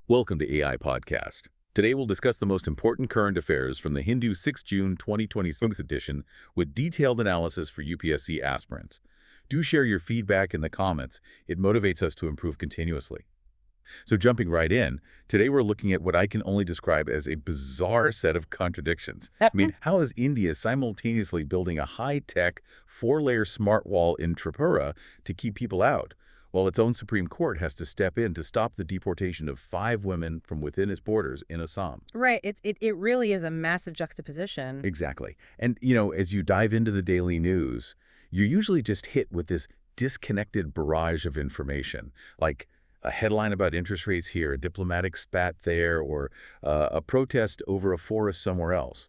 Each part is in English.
Welcome to AI Podcast. Today we'll discuss the most important current affairs from the Hindu 6 June 2026 edition with detailed analysis for UPSC aspirants. Do share your feedback in the comments. It motivates us to improve continuously. So jumping right in, today we're looking at what I can only describe as a bizarre set of contradictions. How is India simultaneously building a high-tech, four-layer smart wall in Tripura to keep people out, while its own Supreme Court has to step in to stop the deportation of 5 women from within its borders in Assam? Right. It really is a massive juxtaposition. Exactly. And, as you dive into the daily news, you're usually just hit with this disconnected barrage of information, like a headline about interest rates here, a diplomatic spat there, or a protest over a forest somewhere else.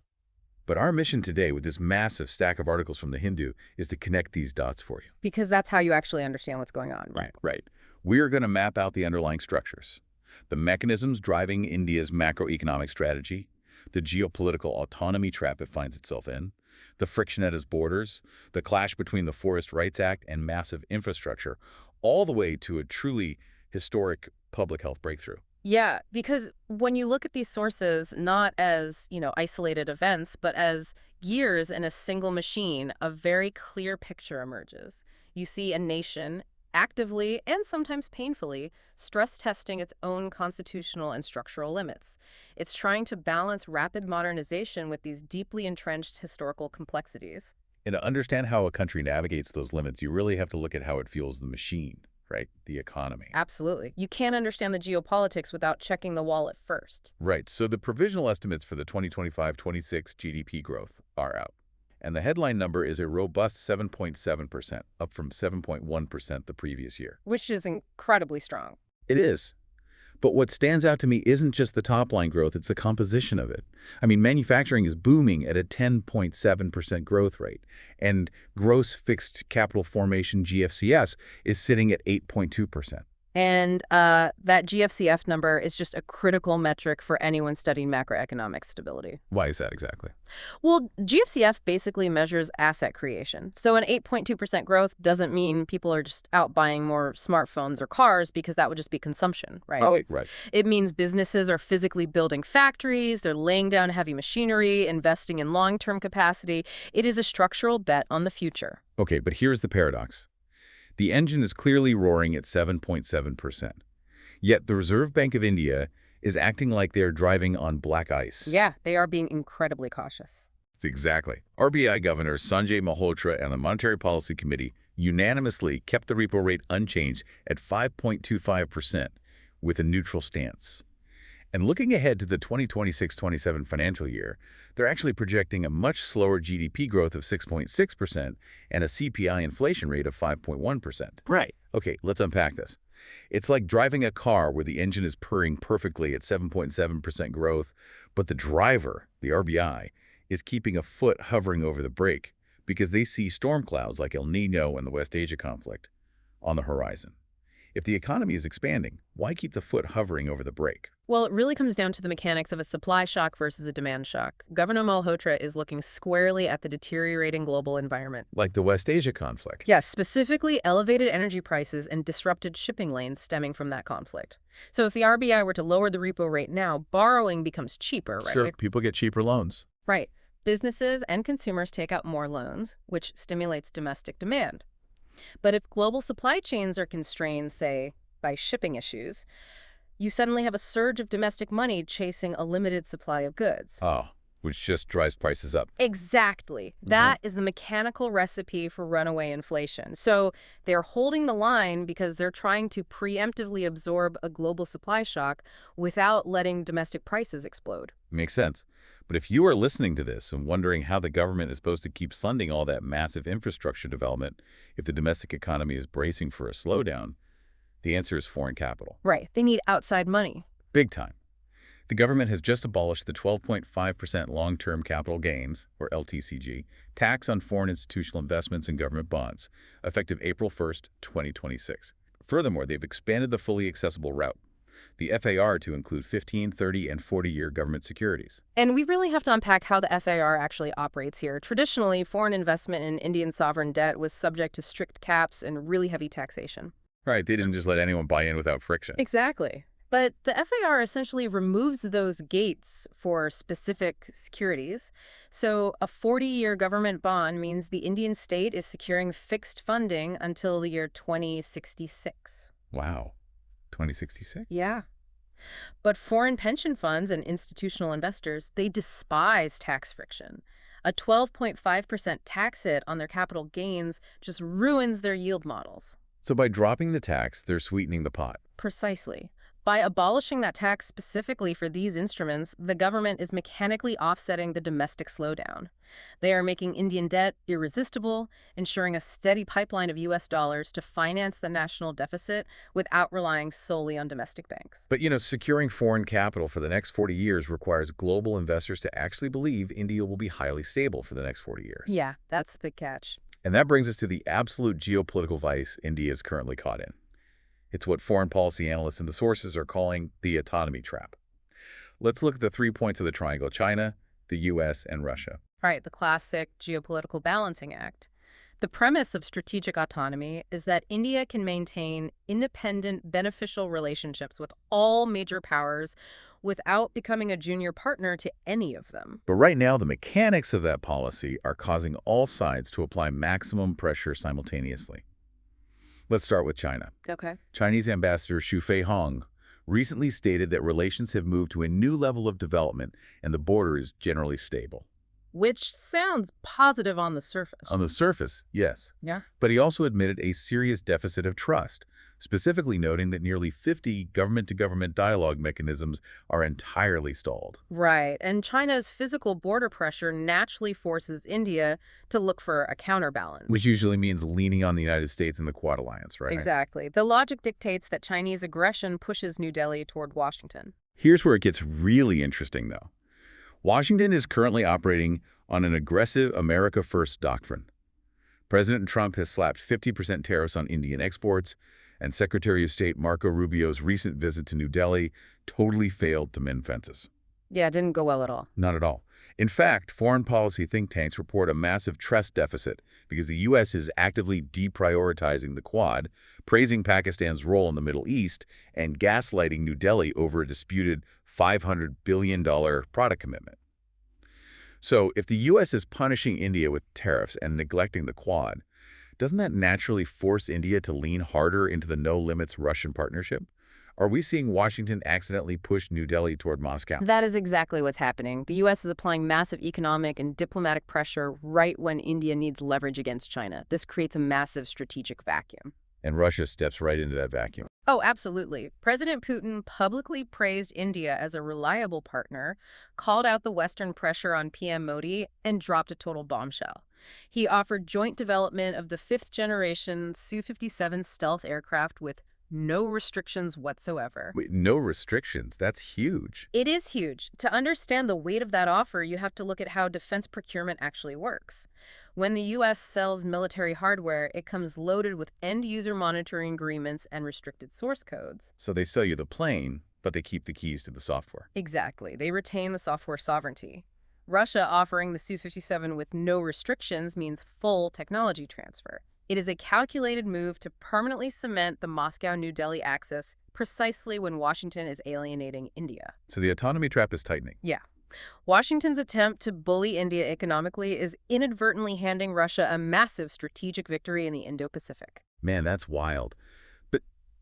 But our mission today with this massive stack of articles from the Hindu is to connect these dots for you. Because that's how you actually understand what's going on. Right. We're going to map out the underlying structures, the mechanisms driving India's macroeconomic strategy, the geopolitical autonomy trap it finds itself in, the friction at its borders, the clash between the Forest Rights Act and massive infrastructure, all the way to a truly historic public health breakthrough. Yeah, because when you look at these sources not as, isolated events, but as gears in a single machine, a very clear picture emerges. You see a nation actively and sometimes painfully stress testing its own constitutional and structural limits. It's trying to balance rapid modernization with these deeply entrenched historical complexities. And to understand how a country navigates those limits, you really have to look at how it fuels the machine. Right, the economy. Absolutely. You can't understand the geopolitics without checking the wallet first. Right, so the provisional estimates for the 2025-26 GDP growth are out. And the headline number is a robust 7.7%, up from 7.1% the previous year. Which is incredibly strong. It is. But what stands out to me isn't just the top-line growth, it's the composition of it. Manufacturing is booming at a 10.7% growth rate, and gross fixed capital formation, GFCS, is sitting at 8.2%. And that GFCF number is just a critical metric for anyone studying macroeconomic stability. Why is that exactly? Well, GFCF basically measures asset creation. So an 8.2% growth doesn't mean people are just out buying more smartphones or cars, because that would just be consumption, right? Oh, right. It means businesses are physically building factories, they're laying down heavy machinery, investing in long-term capacity. It is a structural bet on the future. Okay, but here's the paradox. The engine is clearly roaring at 7.7%. Yet the Reserve Bank of India is acting like they're driving on black ice. Yeah, they are being incredibly cautious. Exactly. RBI Governor Sanjay Malhotra and the Monetary Policy Committee unanimously kept the repo rate unchanged at 5.25% with a neutral stance. And looking ahead to the 2026-27 financial year, they're actually projecting a much slower GDP growth of 6.6% and a CPI inflation rate of 5.1%. Right. Okay, let's unpack this. It's like driving a car where the engine is purring perfectly at 7.7% growth, but the driver, the RBI, is keeping a foot hovering over the brake because they see storm clouds like El Nino and the West Asia conflict on the horizon. If the economy is expanding, why keep the foot hovering over the brake? Well, it really comes down to the mechanics of a supply shock versus a demand shock. Governor Malhotra is looking squarely at the deteriorating global environment. Like the West Asia conflict? Yes, specifically elevated energy prices and disrupted shipping lanes stemming from that conflict. So if the RBI were to lower the repo rate now, borrowing becomes cheaper, right? Sure, people get cheaper loans. Right. Businesses and consumers take out more loans, which stimulates domestic demand. But if global supply chains are constrained, say, by shipping issues, you suddenly have a surge of domestic money chasing a limited supply of goods. Oh, which just drives prices up. Exactly. That is the mechanical recipe for runaway inflation. So they're holding the line because they're trying to preemptively absorb a global supply shock without letting domestic prices explode. Makes sense. But if you are listening to this and wondering how the government is supposed to keep funding all that massive infrastructure development if the domestic economy is bracing for a slowdown, the answer is foreign capital. Right. They need outside money. Big time. The government has just abolished the 12.5% long-term capital gains, or LTCG, tax on foreign institutional investments and government bonds, effective April 1st, 2026. Furthermore, they've expanded the fully accessible route, the FAR, to include 15, 30, and 40-year government securities. And we really have to unpack how the FAR actually operates here. Traditionally, foreign investment in Indian sovereign debt was subject to strict caps and really heavy taxation. Right, they didn't just let anyone buy in without friction. Exactly. But the FAR essentially removes those gates for specific securities. So a 40-year government bond means the Indian state is securing fixed funding until the year 2066. Wow. 2066? Yeah. But foreign pension funds and institutional investors, they despise tax friction. A 12.5% tax hit on their capital gains just ruins their yield models. So by dropping the tax, they're sweetening the pot. Precisely. By abolishing that tax specifically for these instruments, the government is mechanically offsetting the domestic slowdown. They are making Indian debt irresistible, ensuring a steady pipeline of U.S. dollars to finance the national deficit without relying solely on domestic banks. But, securing foreign capital for the next 40 years requires global investors to actually believe India will be highly stable for the next 40 years. Yeah, that's the big catch. And that brings us to the absolute geopolitical vice India is currently caught in. It's what foreign policy analysts and the sources are calling the autonomy trap. Let's look at the 3 points of the triangle: China, the U.S., and Russia. Right, the classic geopolitical balancing act. The premise of strategic autonomy is that India can maintain independent, beneficial relationships with all major powers without becoming a junior partner to any of them. But right now, the mechanics of that policy are causing all sides to apply maximum pressure simultaneously. Let's start with China. Okay. Chinese Ambassador Xu Feihong recently stated that relations have moved to a new level of development and the border is generally stable. Which sounds positive on the surface. On the surface, yes. Yeah. But he also admitted a serious deficit of trust, specifically noting that nearly 50 government-to-government dialogue mechanisms are entirely stalled. Right. And China's physical border pressure naturally forces India to look for a counterbalance. Which usually means leaning on the United States and the Quad Alliance, right? Exactly. The logic dictates that Chinese aggression pushes New Delhi toward Washington. Here's where it gets really interesting, though. Washington is currently operating on an aggressive America First doctrine. President Trump has slapped 50% tariffs on Indian exports, and Secretary of State Marco Rubio's recent visit to New Delhi totally failed to mend fences. Yeah, it didn't go well at all. Not at all. In fact, foreign policy think tanks report a massive trust deficit because the U.S. is actively deprioritizing the Quad, praising Pakistan's role in the Middle East, and gaslighting New Delhi over a disputed $500 billion product commitment. So if the U.S. is punishing India with tariffs and neglecting the Quad, doesn't that naturally force India to lean harder into the no-limits Russian partnership? Are we seeing Washington accidentally push New Delhi toward Moscow? That is exactly what's happening. The U.S. is applying massive economic and diplomatic pressure right when India needs leverage against China. This creates a massive strategic vacuum. And Russia steps right into that vacuum. Oh, absolutely. President Putin publicly praised India as a reliable partner, called out the Western pressure on PM Modi, and dropped a total bombshell. He offered joint development of the fifth-generation Su-57 stealth aircraft with no restrictions whatsoever. Wait, no restrictions? That's huge. It is huge. To understand the weight of that offer, you have to look at how defense procurement actually works. When the U.S. sells military hardware, it comes loaded with end-user monitoring agreements and restricted source codes. So they sell you the plane, but they keep the keys to the software. Exactly. They retain the software sovereignty. Russia offering the Su-57 with no restrictions means full technology transfer. It is a calculated move to permanently cement the Moscow-New Delhi axis precisely when Washington is alienating India. So the autonomy trap is tightening. Yeah. Washington's attempt to bully India economically is inadvertently handing Russia a massive strategic victory in the Indo-Pacific. Man, that's wild. But,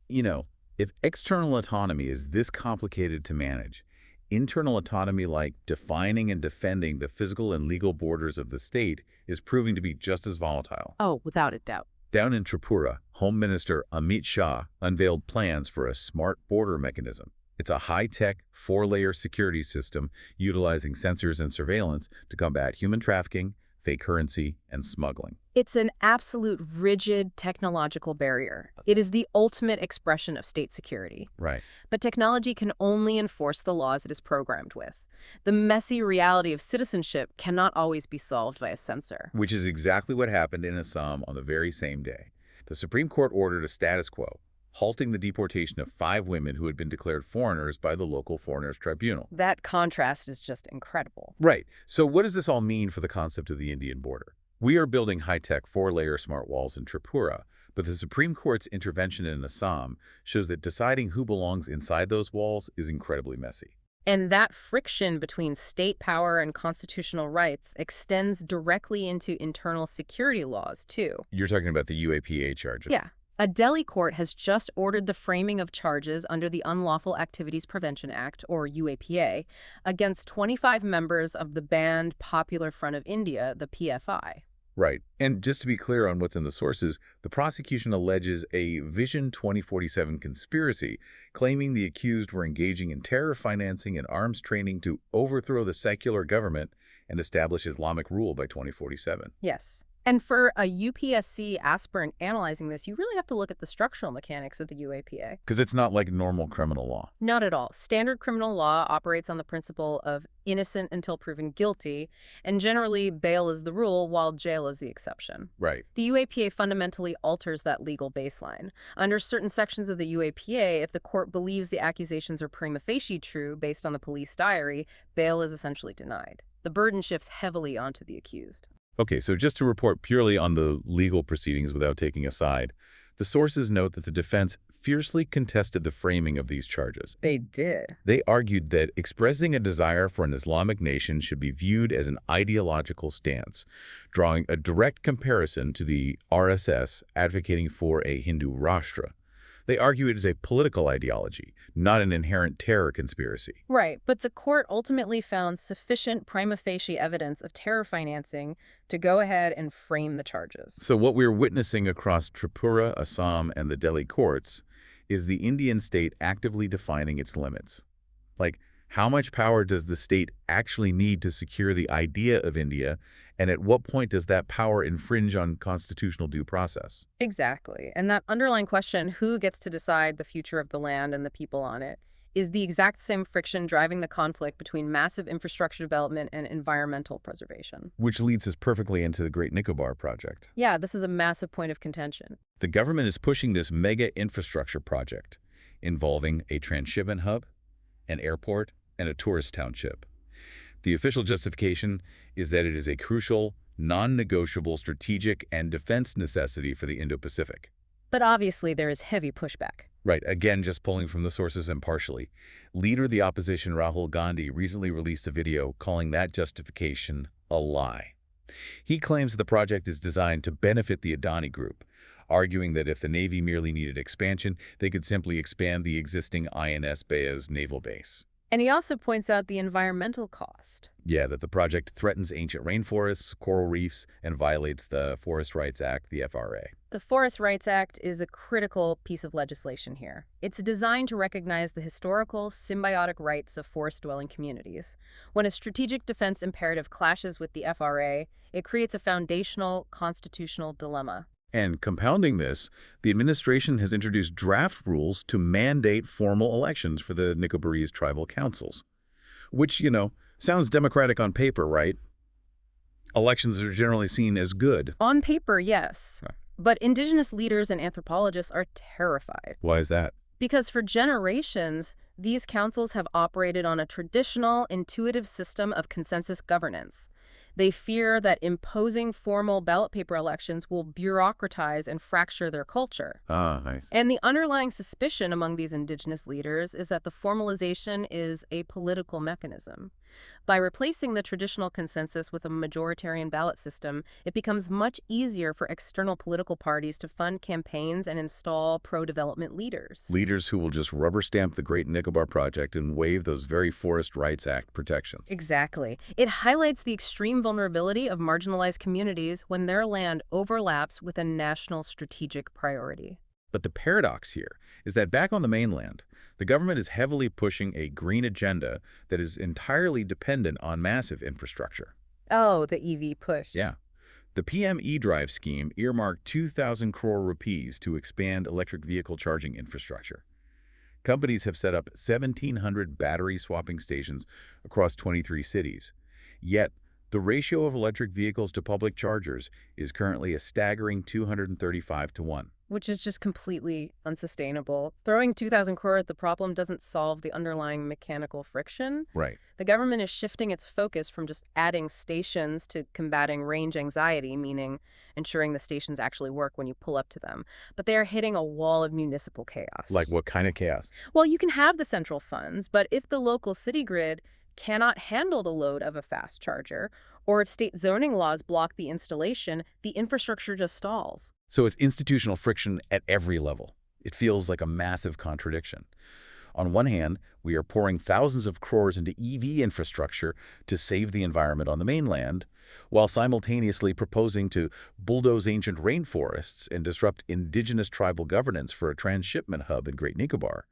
if external autonomy is this complicated to manage, internal autonomy like defining and defending the physical and legal borders of the state is proving to be just as volatile. Oh, without a doubt. Down in Tripura, Home Minister Amit Shah unveiled plans for a smart border mechanism. It's a high-tech, 4-layer security system utilizing sensors and surveillance to combat human trafficking, fake currency, and smuggling. It's an absolute rigid technological barrier. It is the ultimate expression of state security. Right. But technology can only enforce the laws it is programmed with. The messy reality of citizenship cannot always be solved by a censor. Which is exactly what happened in Assam on the very same day. The Supreme Court ordered a status quo, halting the deportation of 5 women who had been declared foreigners by the local foreigners tribunal. That contrast is just incredible. Right. So what does this all mean for the concept of the Indian border? We are building high-tech 4-layer smart walls in Tripura, But the Supreme Court's intervention in Assam shows that deciding who belongs inside those walls is incredibly messy. And that friction between state power and constitutional rights extends directly into internal security laws, too. You're talking about the UAPA charges. Yeah. A Delhi court has just ordered the framing of charges under the Unlawful Activities Prevention Act, or UAPA, against 25 members of the banned Popular Front of India, the PFI. Right. And just to be clear on what's in the sources, the prosecution alleges a Vision 2047 conspiracy, claiming the accused were engaging in terror financing and arms training to overthrow the secular government and establish Islamic rule by 2047. Yes. And for a UPSC aspirant analyzing this, you really have to look at the structural mechanics of the UAPA. Because it's not like normal criminal law. Not at all. Standard criminal law operates on the principle of innocent until proven guilty, and generally bail is the rule while jail is the exception. Right. The UAPA fundamentally alters that legal baseline. Under certain sections of the UAPA, if the court believes the accusations are prima facie true based on the police diary, bail is essentially denied. The burden shifts heavily onto the accused. Okay, so just to report purely on the legal proceedings without taking a side, the sources note that the defense fiercely contested the framing of these charges. They did. They argued that expressing a desire for an Islamic nation should be viewed as an ideological stance, drawing a direct comparison to the RSS advocating for a Hindu Rashtra. They argue it is a political ideology, not an inherent terror conspiracy. Right, but the court ultimately found sufficient prima facie evidence of terror financing to go ahead and frame the charges. So what we're witnessing across Tripura, Assam, and the Delhi courts is the Indian state actively defining its limits. Like, how much power does the state actually need to secure the idea of India, and at what point does that power infringe on constitutional due process? Exactly. And that underlying question, who gets to decide the future of the land and the people on it, is the exact same friction driving the conflict between massive infrastructure development and environmental preservation. Which leads us perfectly into the Great Nicobar project. Yeah, this is a massive point of contention. The government is pushing this mega infrastructure project involving a transshipment hub, an airport, and a tourist township. The official justification is that it is a crucial, non-negotiable strategic and defense necessity for the Indo-Pacific. But obviously there is heavy pushback. Right, again, just pulling from the sources impartially. Leader of the opposition Rahul Gandhi recently released a video calling that justification a lie. He claims the project is designed to benefit the Adani Group, arguing that if the Navy merely needed expansion, they could simply expand the existing INS Bayas naval base. And he also points out the environmental cost. Yeah, that the project threatens ancient rainforests, coral reefs, and violates the Forest Rights Act, the FRA. The Forest Rights Act is a critical piece of legislation here. It's designed to recognize the historical, symbiotic rights of forest-dwelling communities. When a strategic defense imperative clashes with the FRA, it creates a foundational constitutional dilemma. And compounding this, the administration has introduced draft rules to mandate formal elections for the Nicobarese tribal councils. Which, sounds democratic on paper, right? Elections are generally seen as good. On paper, yes. Right. But indigenous leaders and anthropologists are terrified. Why is that? Because for generations, these councils have operated on a traditional, intuitive system of consensus governance. They fear that imposing formal ballot paper elections will bureaucratize and fracture their culture. Ah, nice. And the underlying suspicion among these indigenous leaders is that the formalization is a political mechanism. By replacing the traditional consensus with a majoritarian ballot system, it becomes much easier for external political parties to fund campaigns and install pro-development leaders. Leaders who will just rubber stamp the Great Nicobar Project and waive those very Forest Rights Act protections. Exactly. It highlights the extreme vulnerability of marginalized communities when their land overlaps with a national strategic priority. But the paradox here is that back on the mainland, the government is heavily pushing a green agenda that is entirely dependent on massive infrastructure. Oh, the EV push. Yeah. The PM eDrive scheme earmarked 2,000 crore rupees to expand electric vehicle charging infrastructure. Companies have set up 1,700 battery swapping stations across 23 cities. Yet, the ratio of electric vehicles to public chargers is currently a staggering 235 to 1. which is just completely unsustainable. Throwing 2,000 crore at the problem doesn't solve the underlying mechanical friction. Right. The government is shifting its focus from just adding stations to combating range anxiety, meaning ensuring the stations actually work when you pull up to them. But they are hitting a wall of municipal chaos. Like what kind of chaos? Well, you can have the central funds, but if the local city grid cannot handle the load of a fast charger, or if state zoning laws block the installation, the infrastructure just stalls. So it's institutional friction at every level. It feels like a massive contradiction. On one hand, we are pouring thousands of crores into EV infrastructure to save the environment on the mainland, while simultaneously proposing to bulldoze ancient rainforests and disrupt indigenous tribal governance for a transshipment hub in Great Nicobar.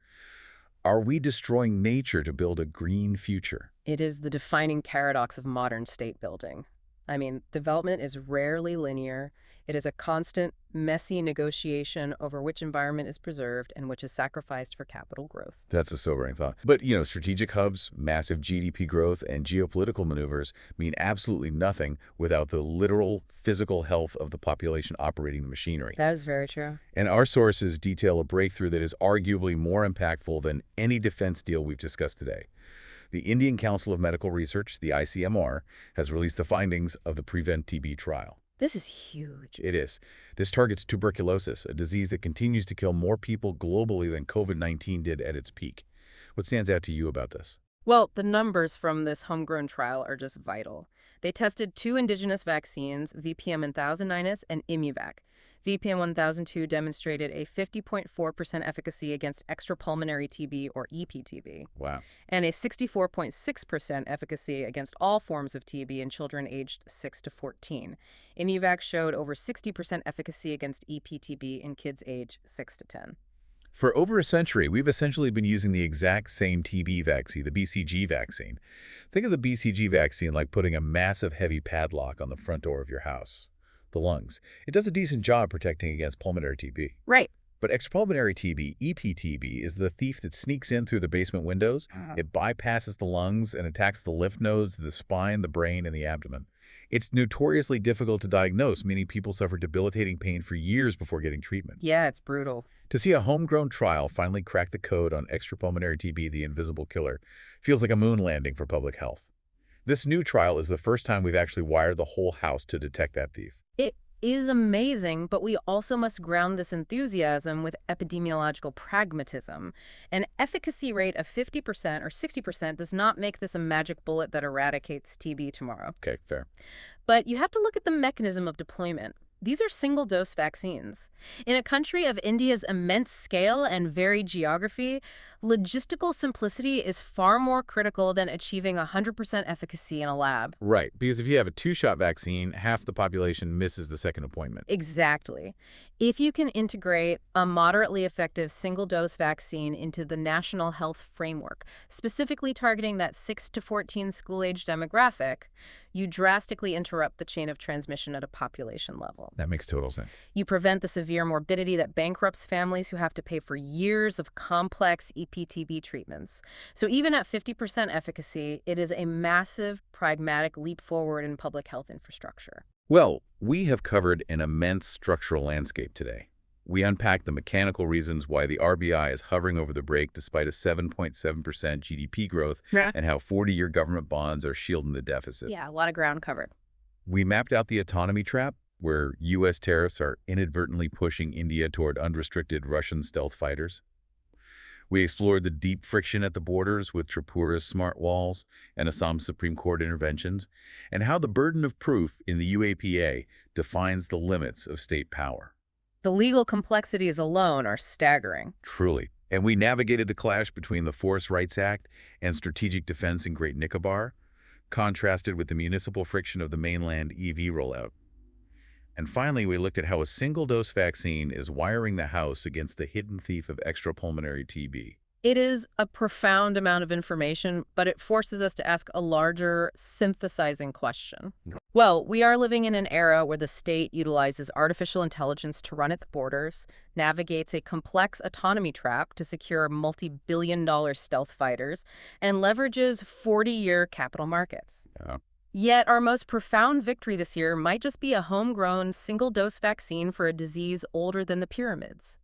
Are we destroying nature to build a green future? It is the defining paradox of modern state building. I mean, development is rarely linear. It is a constant, messy negotiation over which environment is preserved and which is sacrificed for capital growth. That's a sobering thought. But, strategic hubs, massive GDP growth, and geopolitical maneuvers mean absolutely nothing without the literal physical health of the population operating the machinery. That is very true. And our sources detail a breakthrough that is arguably more impactful than any defense deal we've discussed today. The Indian Council of Medical Research, the ICMR, has released the findings of the Prevent TB trial. This is huge. It is. This targets tuberculosis, a disease that continues to kill more people globally than COVID-19 did at its peak. What stands out to you about this? Well, the numbers from this homegrown trial are just vital. They tested 2 indigenous vaccines, VPM-1009 and Imuvac. VPM-1002 demonstrated a 50.4% efficacy against extrapulmonary TB, or EPTB. Wow. And a 64.6% efficacy against all forms of TB in children aged 6 to 14. Imuvac showed over 60% efficacy against EPTB in kids aged 6 to 10. For over a century, we've essentially been using the exact same TB vaccine, the BCG vaccine. Think of the BCG vaccine like putting a massive heavy padlock on the front door of your house. The lungs. It does a decent job protecting against pulmonary TB. Right. But extrapulmonary TB, EPTB, is the thief that sneaks in through the basement windows. It bypasses the lungs and attacks the lymph nodes, the spine, the brain, and the abdomen. It's notoriously difficult to diagnose, meaning people suffer debilitating pain for years before getting treatment. Yeah, it's brutal. To see a homegrown trial finally crack the code on extrapulmonary TB, the invisible killer, feels like a moon landing for public health. This new trial is the first time we've actually wired the whole house to detect that thief. It is amazing, but we also must ground this enthusiasm with epidemiological pragmatism. An efficacy rate of 50% or 60% does not make this a magic bullet that eradicates TB tomorrow. Okay, fair. But you have to look at the mechanism of deployment. These are single-dose vaccines. In a country of India's immense scale and varied geography, logistical simplicity is far more critical than achieving 100% efficacy in a lab. Right, because if you have a 2-shot vaccine, half the population misses the second appointment. Exactly. If you can integrate a moderately effective single-dose vaccine into the National Health Framework, specifically targeting that 6 to 14 school-age demographic, you drastically interrupt the chain of transmission at a population level. That makes total sense. You prevent the severe morbidity that bankrupts families who have to pay for years of complex EPTB treatments. So even at 50% efficacy, it is a massive, pragmatic leap forward in public health infrastructure. Well, we have covered an immense structural landscape today. We unpacked the mechanical reasons why the RBI is hovering over the brake despite a 7.7% GDP growth and how 40-year government bonds are shielding the deficit. Yeah, a lot of ground covered. We mapped out the autonomy trap, where U.S. tariffs are inadvertently pushing India toward unrestricted Russian stealth fighters. We explored the deep friction at the borders with Tripura's smart walls and Assam's Supreme Court interventions, and how the burden of proof in the UAPA defines the limits of state power. The legal complexities alone are staggering. Truly. And we navigated the clash between the Forest Rights Act and strategic defense in Great Nicobar, contrasted with the municipal friction of the mainland EV rollout. And finally, we looked at how a single-dose vaccine is wiring the house against the hidden thief of extrapulmonary TB. It is a profound amount of information, but it forces us to ask a larger, synthesizing question. Well, we are living in an era where the state utilizes artificial intelligence to run at the borders, navigates a complex autonomy trap to secure multi-billion-dollar stealth fighters, and leverages 40-year capital markets. Yeah. Yet our most profound victory this year might just be a homegrown, single-dose vaccine for a disease older than the pyramids.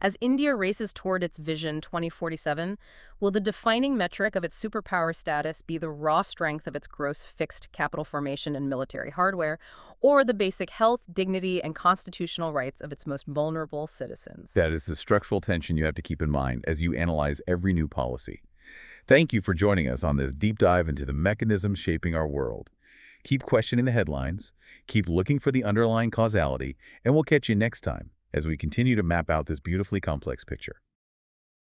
As India races toward its Vision 2047, will the defining metric of its superpower status be the raw strength of its gross fixed capital formation and military hardware, or the basic health, dignity, and constitutional rights of its most vulnerable citizens? That is the structural tension you have to keep in mind as you analyze every new policy. Thank you for joining us on this deep dive into the mechanisms shaping our world. Keep questioning the headlines, keep looking for the underlying causality, and we'll catch you next time as we continue to map out this beautifully complex picture.